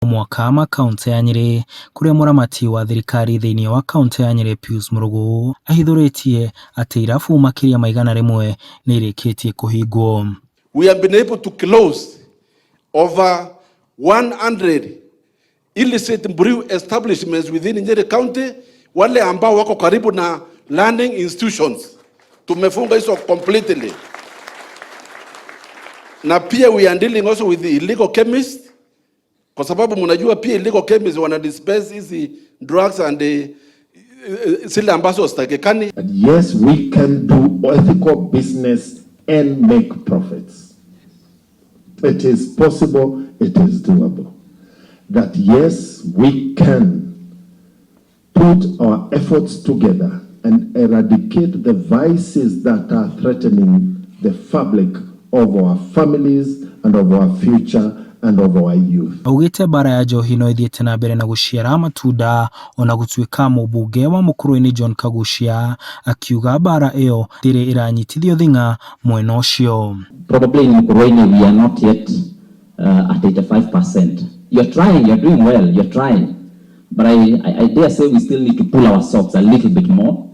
mwaka kaunti ya Nyeri kuria muramati wa thirikari thiini wa kaunti ya Nyeri Pius Murugu ahithuritie ati irabu makiria maigana rimwe ni irikitie kũhingwo. We have been able to close over 100 illicit brew establishments within Nyeri County. Wale ambao wako karibu na learning institutions tumefunga hizo completely. Na pia we are dealing also with the illegal chemists, kwa sababu mnajua pia illegal chemists wana dispense hizi drugs and zile ambazo zitakikani. Yes, we can do ethical business and make profits. It is possible, it is doable. That yes, we can put our efforts together and eradicate the vices that are threatening the fabric of our families and of our future and of our youth. Augite bara ya njohi no ithiete na mbere na guciara matunda ona gutuika mubunge wa Mukuru-ini John Kagucia akiuga bara iyo ndiri iranyitithio thinga mwena ucio. Probably in Mukuru-ini we are not yet at 85%. You're trying, you're doing well, you're trying. But I dare say we still need to pull our socks a little bit more.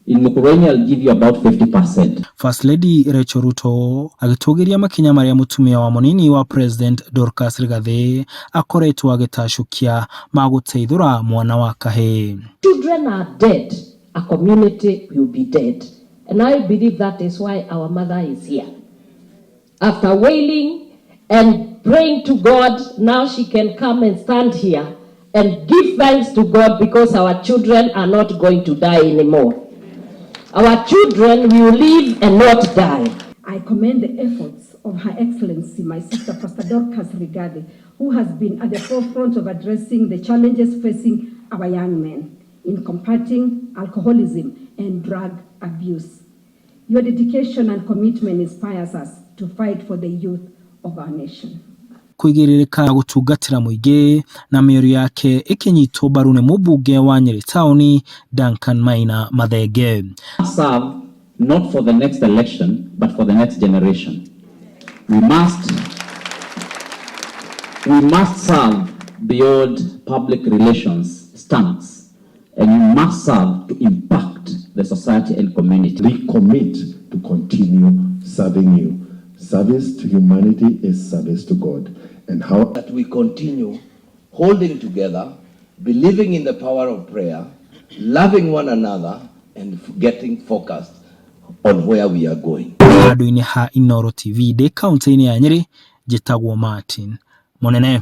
In Mukuru-ini, I'll give you about 50%. First Lady Rachel Ruto agitugiria makinya maria mutumia wa munini wa President Dorcas Rigathi akoretwo agitacukia maguteithura mwana wa kahe. Children are dead, a community will be dead. And I believe that is why our mother is here. After wailing and praying to God, now she can come and stand here and give thanks to God because our children are not going to die anymore. Our children will live and not die. I commend the efforts of Her Excellency, my sister, Pastor Dorcas Rigathi, who has been at the forefront of addressing the challenges facing our young men in combating alcoholism and drug abuse. Your dedication and commitment inspires us to fight for the youth of our nation. Kuigiririka gutungatira muingi na mĩario yake ikinyitwo mbaru ni mũmbunge wa Nyeri Town Duncan Maina Mathenge. Serve not for the next election but for the next generation. We must serve beyond public relations stunts, and we must serve to impact the society and community. We commit to continue serving you. Service to humanity is service to God. And how that we continue holding together, believing in the power of prayer, loving one another, and getting focused on where we are going. Aduini ha Inoro TV de kaunti ya Nyeri jitagwo Martin Monene.